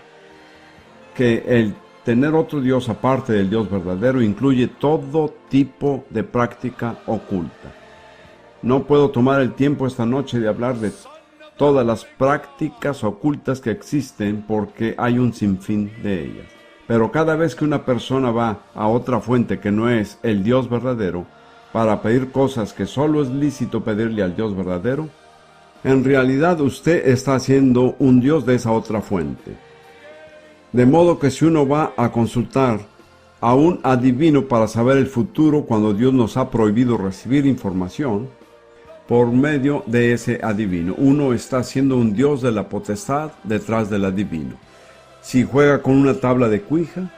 Speaker 1: que el tener otro Dios aparte del Dios verdadero incluye todo tipo de práctica oculta. No puedo tomar el tiempo esta noche de hablar de todas las prácticas ocultas que existen porque hay un sinfín de ellas. Pero cada vez que una persona va a otra fuente que no es el Dios verdadero para pedir cosas que solo es lícito pedirle al Dios verdadero, en realidad usted está haciendo un Dios de esa otra fuente. De modo que si uno va a consultar a un adivino para saber el futuro cuando Dios nos ha prohibido recibir información, por medio de ese adivino, uno está siendo un Dios de la potestad detrás del adivino. Si juega con una tabla de cuija,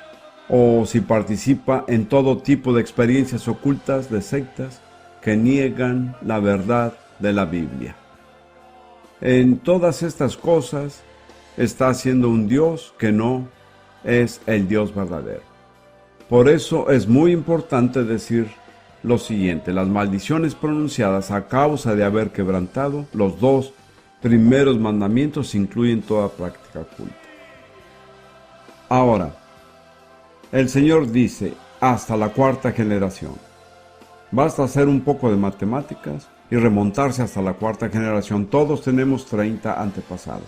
Speaker 1: o si participa en todo tipo de experiencias ocultas de sectas que niegan la verdad de la Biblia. En todas estas cosas está siendo un Dios que no es el Dios verdadero. Por eso es muy importante decir lo siguiente: las maldiciones pronunciadas a causa de haber quebrantado los 2 primeros mandamientos incluyen toda práctica oculta. Ahora, el Señor dice, hasta la 4ª generación. Basta hacer un poco de matemáticas y remontarse hasta la cuarta generación. Todos tenemos 30 antepasados.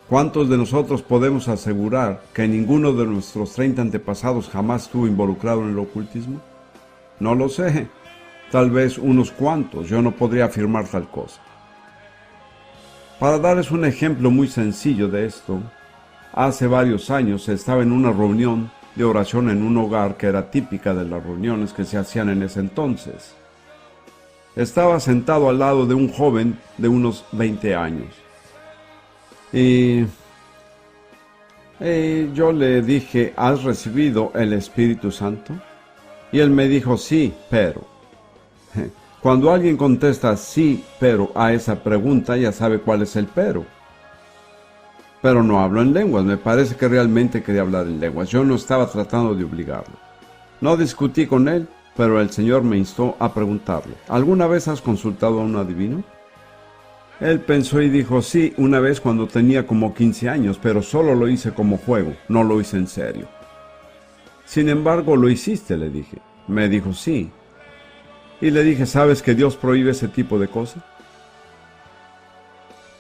Speaker 1: ¿Cuántos de nosotros podemos asegurar que ninguno de nuestros 30 antepasados jamás estuvo involucrado en el ocultismo? No lo sé. Tal vez unos cuantos. Yo no podría afirmar tal cosa. Para darles un ejemplo muy sencillo de esto, hace varios años estaba en una reunión de oración en un hogar que era típica de las reuniones que se hacían en ese entonces. Estaba sentado al lado de un joven de unos 20 años. Y yo le dije, ¿has recibido el Espíritu Santo? Y él me dijo, sí, pero. Cuando alguien contesta sí, pero a esa pregunta, ya sabe cuál es el pero. Pero no hablo en lenguas. Me parece que realmente quería hablar en lenguas. Yo no estaba tratando de obligarlo. No discutí con él, pero el Señor me instó a preguntarle, ¿alguna vez has consultado a un adivino? Él pensó y dijo, sí, una vez cuando tenía como 15 años, pero solo lo hice como juego, no lo hice en serio. Sin embargo, ¿lo hiciste?, le dije. Me dijo, sí. Y le dije, ¿sabes que Dios prohíbe ese tipo de cosas?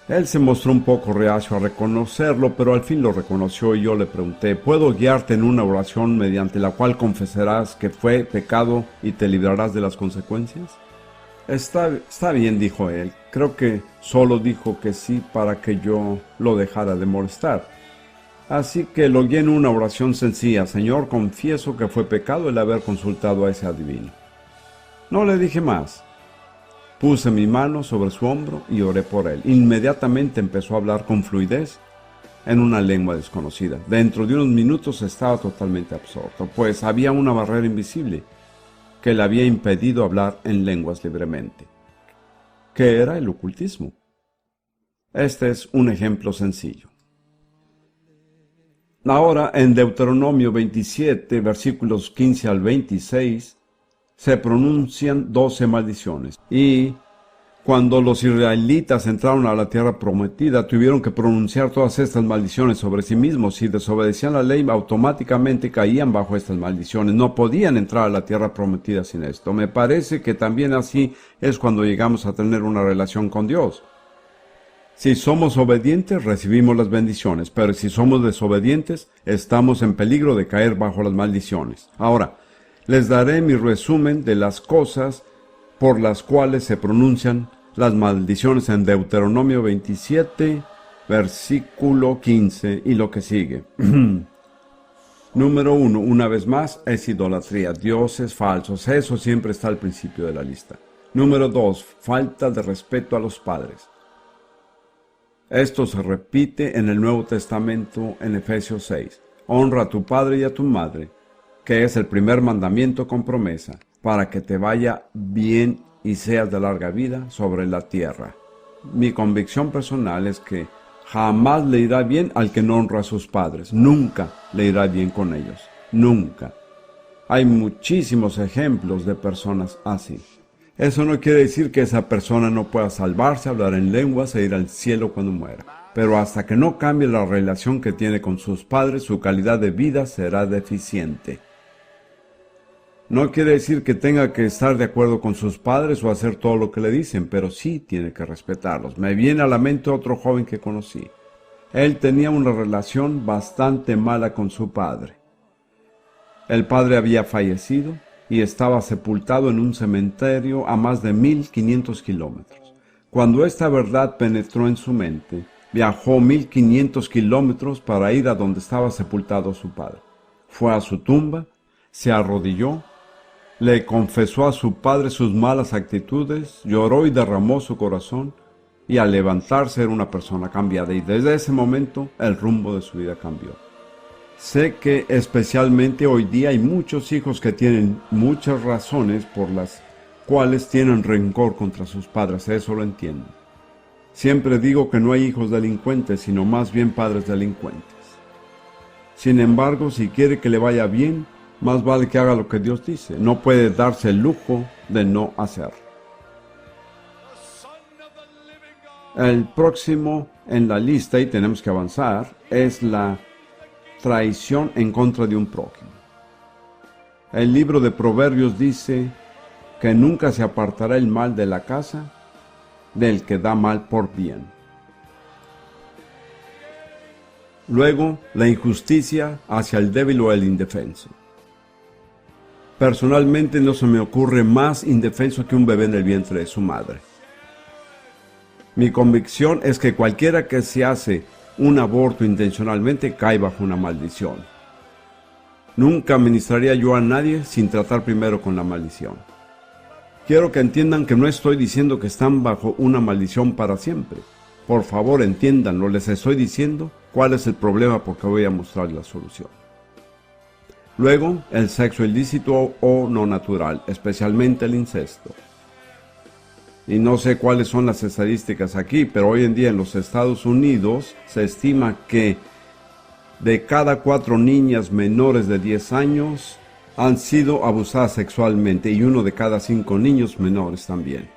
Speaker 1: Él se mostró un poco reacio a reconocerlo, pero al fin lo reconoció y yo le pregunté, ¿puedo guiarte en una oración mediante la cual confesarás que fue pecado y te librarás de las consecuencias? Está bien, dijo él. Creo que solo dijo que sí para que yo lo dejara de molestar. Así que lo guié en una oración sencilla. Señor, confieso que fue pecado el haber consultado a ese adivino. No le dije más. Puse mi mano sobre su hombro y oré por él. Inmediatamente empezó a hablar con fluidez en una lengua desconocida. Dentro de unos minutos estaba totalmente absorto, pues había una barrera invisible que le había impedido hablar en lenguas libremente. ¿Qué era el ocultismo? Este es un ejemplo sencillo. Ahora, en Deuteronomio 27, versículos 15 al 26, se pronuncian 12 maldiciones. Y cuando los israelitas entraron a la tierra prometida, tuvieron que pronunciar todas estas maldiciones sobre sí mismos. Si desobedecían la ley, automáticamente caían bajo estas maldiciones. No podían entrar a la tierra prometida sin esto. Me parece que también así es cuando llegamos a tener una relación con Dios. Si somos obedientes, recibimos las bendiciones, pero si somos desobedientes, estamos en peligro de caer bajo las maldiciones. Ahora, les daré mi resumen de las cosas por las cuales se pronuncian las maldiciones en Deuteronomio 27, versículo 15 y lo que sigue. Número 1, una vez más, es idolatría, dioses falsos, eso siempre está al principio de la lista. Número 2, falta de respeto a los padres. Esto se repite en el Nuevo Testamento en Efesios 6. Honra a tu padre y a tu madre, que es el primer mandamiento con promesa, para que te vaya bien y seas de larga vida sobre la tierra. Mi convicción personal es que jamás le irá bien al que no honra a sus padres. Nunca le irá bien con ellos. Nunca. Hay muchísimos ejemplos de personas así. Eso no quiere decir que esa persona no pueda salvarse, hablar en lenguas e ir al cielo cuando muera. Pero hasta que no cambie la relación que tiene con sus padres, su calidad de vida será deficiente. No quiere decir que tenga que estar de acuerdo con sus padres o hacer todo lo que le dicen, pero sí tiene que respetarlos. Me viene a la mente otro joven que conocí. Él tenía una relación bastante mala con su padre. El padre había fallecido y estaba sepultado en un cementerio a más de 1500 kilómetros. Cuando esta verdad penetró en su mente, viajó 1500 kilómetros para ir a donde estaba sepultado su padre. Fue a su tumba, se arrodilló, le confesó a su padre sus malas actitudes, lloró y derramó su corazón, y al levantarse era una persona cambiada, y desde ese momento el rumbo de su vida cambió. Sé que especialmente hoy día hay muchos hijos que tienen muchas razones por las cuales tienen rencor contra sus padres, eso lo entiendo. Siempre digo que no hay hijos delincuentes, sino más bien padres delincuentes. Sin embargo, si quiere que le vaya bien, más vale que haga lo que Dios dice. No puede darse el lujo de no hacerlo. El próximo en la lista, y tenemos que avanzar, es la traición en contra de un prójimo. El libro de Proverbios dice, que nunca se apartará el mal de la casa del que da mal por bien. Luego, la injusticia hacia el débil o el indefenso. Personalmente no se me ocurre más indefenso que un bebé en el vientre de su madre. Mi convicción es que cualquiera que se hace un aborto intencionalmente cae bajo una maldición. Nunca ministraría yo a nadie sin tratar primero con la maldición. Quiero que entiendan que no estoy diciendo que están bajo una maldición para siempre. Por favor, entiéndanlo, les estoy diciendo cuál es el problema porque voy a mostrar la solución. Luego, el sexo ilícito o no natural, especialmente el incesto. Y no sé cuáles son las estadísticas aquí, pero hoy en día en los Estados Unidos se estima que de cada 4 niñas menores de 10 años han sido abusadas sexualmente y 1 de cada 5 niños menores también.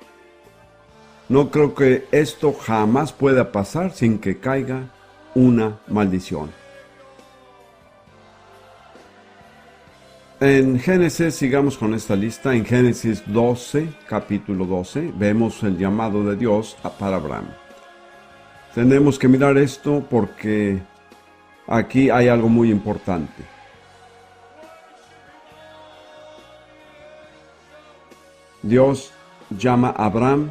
Speaker 1: No creo que esto jamás pueda pasar sin que caiga una maldición. En Génesis, sigamos con esta lista, en Génesis 12, capítulo 12, vemos el llamado de Dios para Abraham. Tenemos que mirar esto porque aquí hay algo muy importante. Dios llama a Abraham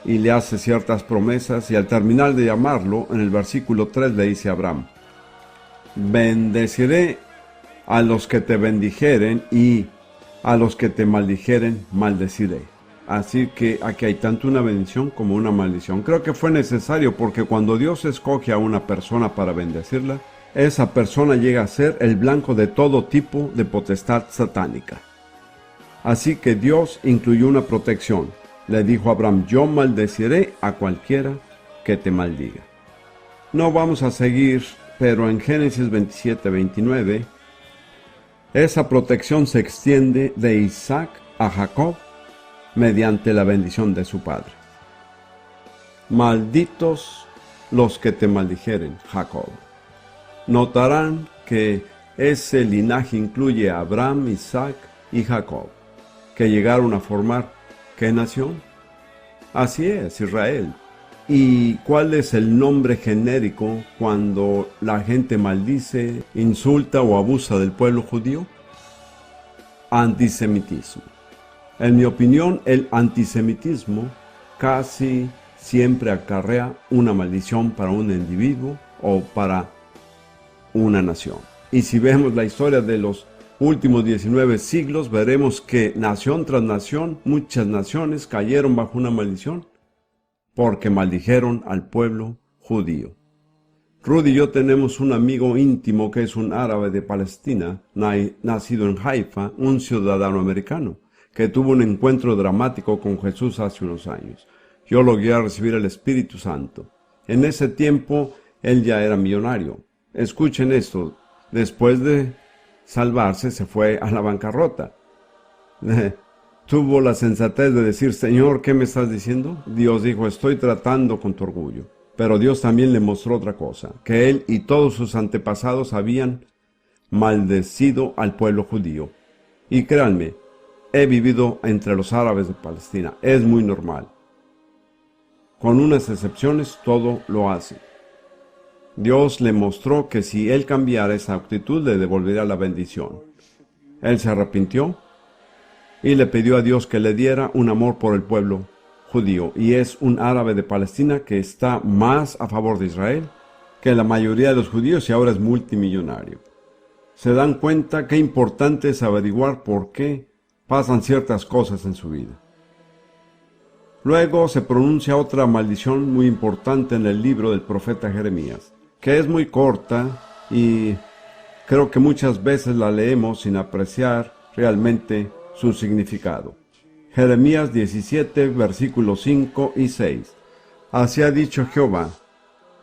Speaker 1: y le hace ciertas promesas y al terminar de llamarlo, en el versículo 3 le dice a Abraham: bendeciré a los que te bendijeren y a los que te maldijeren maldeciré. Así que aquí hay tanto una bendición como una maldición. Creo que fue necesario porque cuando Dios escoge a una persona para bendecirla, esa persona llega a ser el blanco de todo tipo de potestad satánica. Así que Dios incluyó una protección. Le dijo a Abraham: yo maldeciré a cualquiera que te maldiga. No vamos a seguir, pero en Génesis 27-29, esa protección se extiende de Isaac a Jacob mediante la bendición de su padre. Malditos los que te maldijeren, Jacob. Notarán que ese linaje incluye a Abraham, Isaac y Jacob, que llegaron a formar ¿qué nación? Así es, Israel. ¿Y cuál es el nombre genérico cuando la gente maldice, insulta o abusa del pueblo judío? Antisemitismo. En mi opinión, el antisemitismo casi siempre acarrea una maldición para un individuo o para una nación. Y si vemos la historia de los últimos 19 siglos, veremos que nación tras nación, muchas naciones cayeron bajo una maldición porque maldijeron al pueblo judío. Rudy y yo tenemos un amigo íntimo que es un árabe de Palestina, nacido en Haifa, un ciudadano americano, que tuvo un encuentro dramático con Jesús hace unos años. Yo lo guié a recibir el Espíritu Santo. En ese tiempo, él ya era millonario. Escuchen esto, después de salvarse se fue a la bancarrota. Tuvo la sensatez de decir: Señor, ¿qué me estás diciendo? Dios dijo: estoy tratando con tu orgullo. Pero Dios también le mostró otra cosa, que él y todos sus antepasados habían maldecido al pueblo judío. Y créanme, he vivido entre los árabes de Palestina, es muy normal. Con unas excepciones, todo lo hace. Dios le mostró que si él cambiara esa actitud, le devolvería la bendición. Él se arrepintió y le pidió a Dios que le diera un amor por el pueblo judío. Y es un árabe de Palestina que está más a favor de Israel que la mayoría de los judíos y ahora es multimillonario. Se dan cuenta qué importante es averiguar por qué pasan ciertas cosas en su vida. Luego se pronuncia otra maldición muy importante en el libro del profeta Jeremías, que es muy corta y creo que muchas veces la leemos sin apreciar realmente su significado. Jeremías 17, versículos 5 y 6. Así ha dicho Jehová: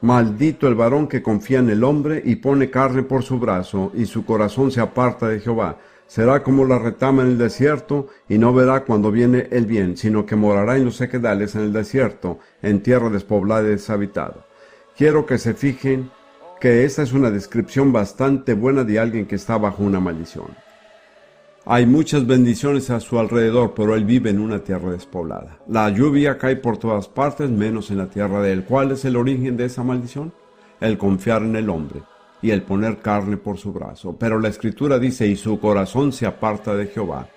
Speaker 1: maldito el varón que confía en el hombre y pone carne por su brazo, y su corazón se aparta de Jehová. Será como la retama en el desierto, y no verá cuando viene el bien, sino que morará en los sequedales en el desierto, en tierra despoblada y deshabitada. Quiero que se fijen que esta es una descripción bastante buena de alguien que está bajo una maldición. Hay muchas bendiciones a su alrededor, pero él vive en una tierra despoblada. La lluvia cae por todas partes, menos en la tierra de él. ¿Cuál es el origen de esa maldición? El confiar en el hombre y el poner carne por su brazo. Pero la Escritura dice, y su corazón se aparta de Jehová.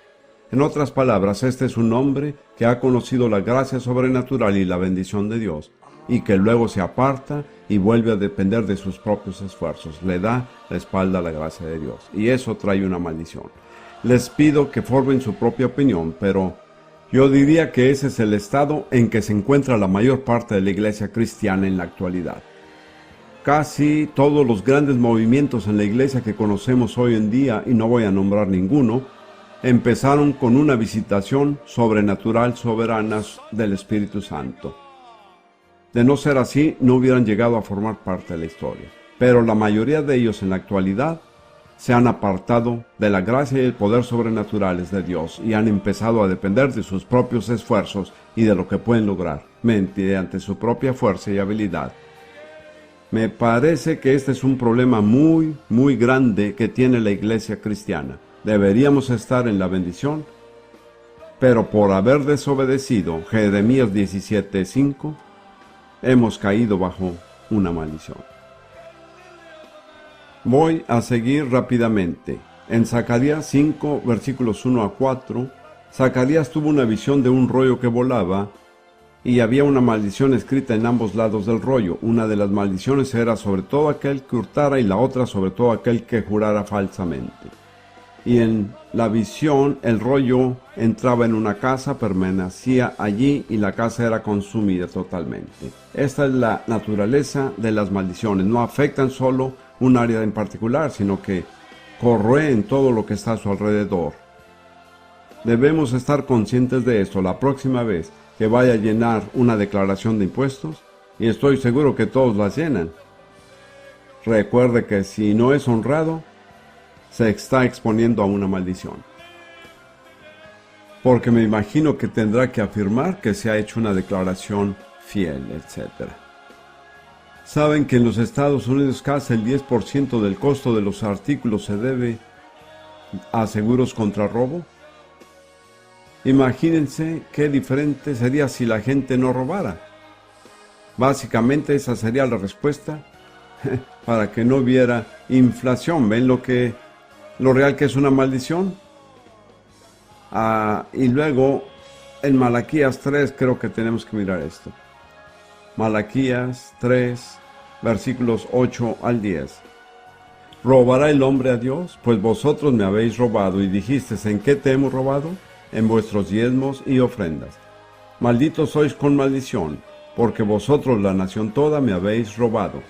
Speaker 1: En otras palabras, este es un hombre que ha conocido la gracia sobrenatural y la bendición de Dios, y que luego se aparta y vuelve a depender de sus propios esfuerzos. Le da la espalda a la gracia de Dios, y eso trae una maldición. Les pido que formen su propia opinión, pero yo diría que ese es el estado en que se encuentra la mayor parte de la iglesia cristiana en la actualidad. Casi todos los grandes movimientos en la iglesia que conocemos hoy en día, y no voy a nombrar ninguno, empezaron con una visitación sobrenatural soberana del Espíritu Santo. De no ser así, no hubieran llegado a formar parte de la historia. Pero la mayoría de ellos en la actualidad se han apartado de la gracia y el poder sobrenaturales de Dios y han empezado a depender de sus propios esfuerzos y de lo que pueden lograr mediante su propia fuerza y habilidad. Me parece que este es un problema muy grande que tiene la iglesia cristiana. Deberíamos estar en la bendición, pero por haber desobedecido Jeremías 17:5, hemos caído bajo una maldición. Voy a seguir rápidamente. En Zacarías 5, versículos 1 a 4, Zacarías tuvo una visión de un rollo que volaba y había una maldición escrita en ambos lados del rollo. Una de las maldiciones era sobre todo aquel que hurtara y la otra sobre todo aquel que jurara falsamente. Y en la visión el rollo entraba en una casa, permanecía allí y la casa era consumida totalmente. Esta es la naturaleza de las maldiciones. No afectan solo un área en particular, sino que corroen todo lo que está a su alrededor. Debemos estar conscientes de esto la próxima vez que vaya a llenar una declaración de impuestos, y estoy seguro que todos las llenan. Recuerde que si no es honrado, se está exponiendo a una maldición. Porque me imagino que tendrá que afirmar que se ha hecho una declaración fiel, etc. ¿Saben que en los Estados Unidos casi el 10% del costo de los artículos se debe a seguros contra robo? Imagínense qué diferente sería si la gente no robara. Básicamente esa sería la respuesta para que no hubiera inflación. ¿Ven lo real que es una maldición? Y luego en Malaquías 3 creo que tenemos que mirar esto. Malaquías 3, versículos 8 al 10. ¿Robará el hombre a Dios? Pues vosotros me habéis robado. Y dijisteis, ¿en qué te hemos robado? En vuestros diezmos y ofrendas. Malditos sois con maldición, porque vosotros, la nación toda, me habéis robado.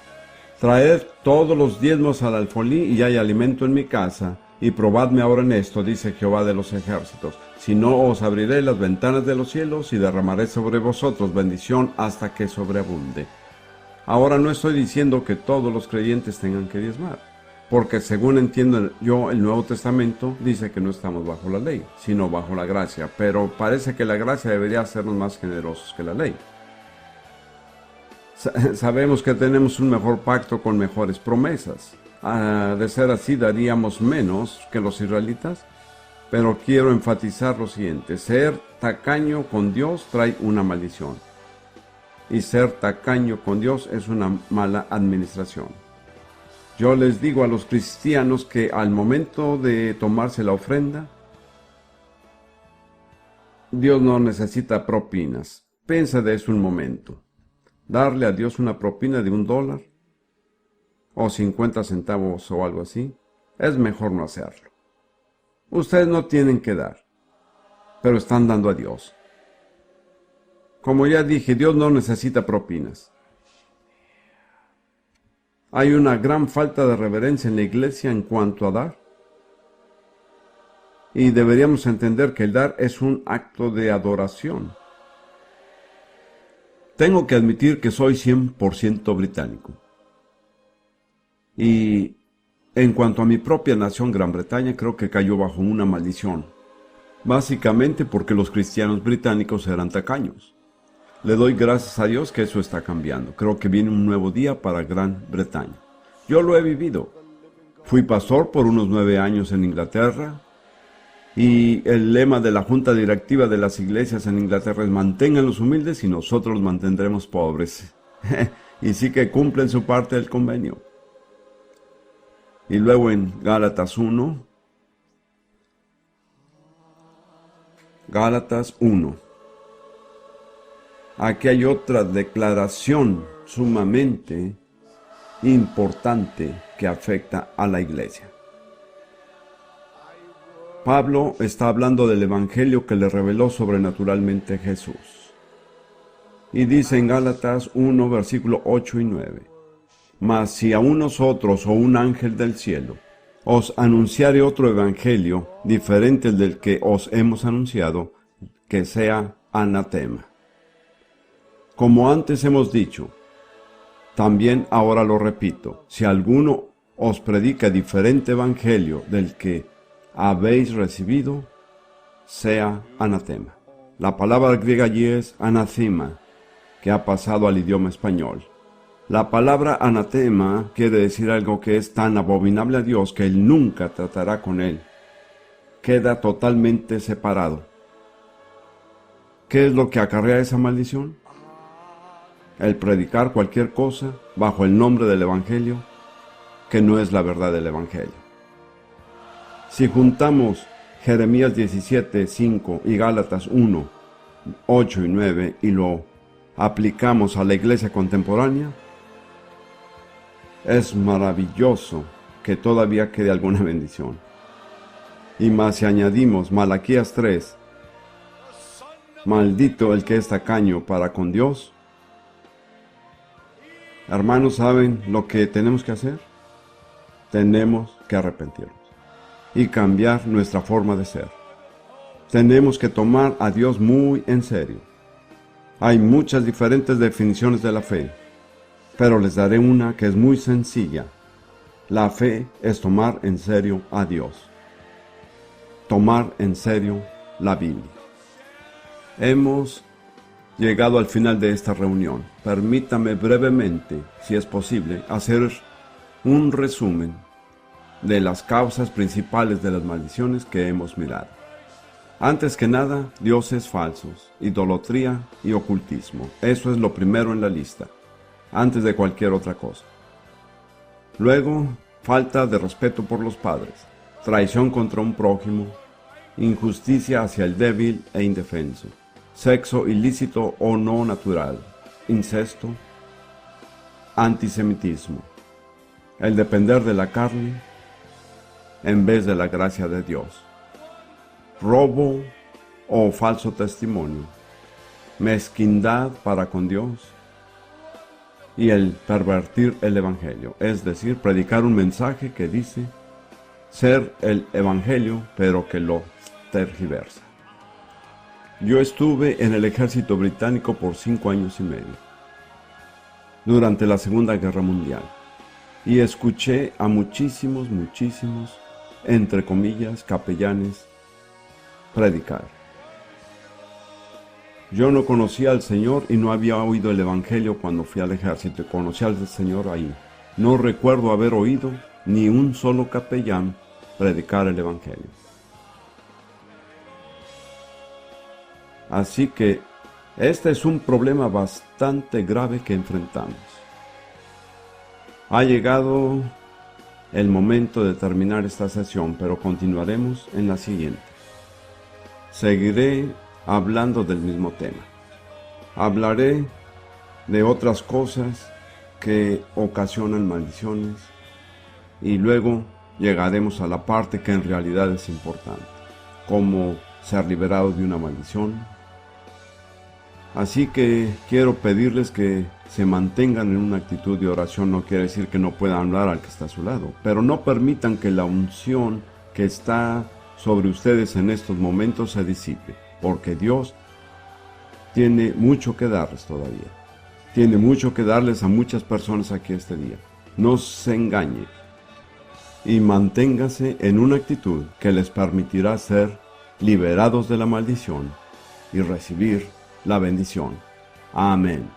Speaker 1: Traed todos los diezmos al alfolí, y hay alimento en mi casa, y probadme ahora en esto, dice Jehová de los ejércitos. Si no, os abriré las ventanas de los cielos, y derramaré sobre vosotros bendición hasta que sobreabunde. Ahora no estoy diciendo que todos los creyentes tengan que diezmar, porque según entiendo yo, el Nuevo Testamento dice que no estamos bajo la ley, sino bajo la gracia, pero parece que la gracia debería hacernos más generosos que la ley. Sabemos que tenemos un mejor pacto con mejores promesas. De ser así, daríamos menos que los israelitas, pero quiero enfatizar lo siguiente: ser tacaño con Dios trae una maldición, y ser tacaño con Dios es una mala administración. Yo les digo a los cristianos que al momento de tomarse la ofrenda, Dios no necesita propinas. Piensa de eso un momento. Darle a Dios una propina de $1 o 50 centavos o algo así, es mejor no hacerlo. Ustedes no tienen que dar, pero están dando a Dios. Como ya dije, Dios no necesita propinas. Hay una gran falta de reverencia en la iglesia en cuanto a dar. Y deberíamos entender que el dar es un acto de adoración. Tengo que admitir que soy 100% británico. Y en cuanto a mi propia nación, Gran Bretaña, creo que cayó bajo una maldición. Básicamente porque los cristianos británicos eran tacaños. Le doy gracias a Dios que eso está cambiando. Creo que viene un nuevo día para Gran Bretaña. Yo lo he vivido. Fui pastor por unos 9 años en Inglaterra Y el lema de la junta directiva de las iglesias en Inglaterra es: mantengan los humildes y nosotros los mantendremos pobres. Y sí que cumplen su parte del convenio. Y luego en Gálatas 1, aquí hay otra declaración sumamente importante que afecta a la iglesia. Pablo está hablando del evangelio que le reveló sobrenaturalmente Jesús. Y dice en Gálatas 1, versículo 8 y 9: Mas si a nosotros o un ángel del cielo os anunciare otro evangelio diferente del que os hemos anunciado, que sea anatema. Como antes hemos dicho, también ahora lo repito: si alguno os predica diferente evangelio del que habéis recibido, sea anatema. La palabra griega allí es anathema, que ha pasado al idioma español. La palabra anatema quiere decir algo que es tan abominable a Dios que Él nunca tratará con él. Queda totalmente separado. ¿Qué es lo que acarrea esa maldición? El predicar cualquier cosa bajo el nombre del Evangelio que no es la verdad del Evangelio. Si juntamos Jeremías 17, 5 y Gálatas 1, 8 y 9 y lo aplicamos a la iglesia contemporánea, es maravilloso que todavía quede alguna bendición. Y más si añadimos Malaquías 3, maldito el que es tacaño para con Dios. Hermanos, ¿saben lo que tenemos que hacer? Tenemos que arrepentirnos y cambiar nuestra forma de ser. Tenemos que tomar a Dios muy en serio. Hay muchas diferentes definiciones de la fe, pero les daré una que es muy sencilla. La fe es tomar en serio a Dios. Tomar en serio la Biblia. Hemos llegado al final de esta reunión. Permítame brevemente, si es posible, hacer un resumen de las causas principales de las maldiciones que hemos mirado. Antes que nada, dioses falsos, idolatría y ocultismo. Eso es lo primero en la lista, antes de cualquier otra cosa. Luego, falta de respeto por los padres, traición contra un prójimo, injusticia hacia el débil e indefenso, sexo ilícito o no natural, incesto, antisemitismo, el depender de la carne en vez de la gracia de Dios, robo o falso testimonio, mezquindad para con Dios y el pervertir el evangelio, es decir, predicar un mensaje que dice ser el evangelio pero que lo tergiversa. Yo estuve en el ejército británico por 5 años y medio, durante la Segunda Guerra Mundial, y escuché a muchísimos, entre comillas, capellanes predicar. Yo no conocía al Señor y no había oído el Evangelio cuando fui al ejército, y conocí al Señor ahí. No recuerdo haber oído ni un solo capellán predicar el Evangelio. Así que este es un problema bastante grave que enfrentamos. Ha llegado el momento de terminar esta sesión, pero continuaremos en la siguiente. Seguiré hablando del mismo tema. Hablaré de otras cosas que ocasionan maldiciones y luego llegaremos a la parte que en realidad es importante, cómo ser liberado de una maldición. Así que quiero pedirles que se mantengan en una actitud de oración. No quiere decir que no puedan hablar al que está a su lado, pero no permitan que la unción que está sobre ustedes en estos momentos se disipe, porque Dios tiene mucho que darles todavía. Tiene mucho que darles a muchas personas aquí este día. No se engañe y manténgase en una actitud que les permitirá ser liberados de la maldición y recibir la bendición. Amén.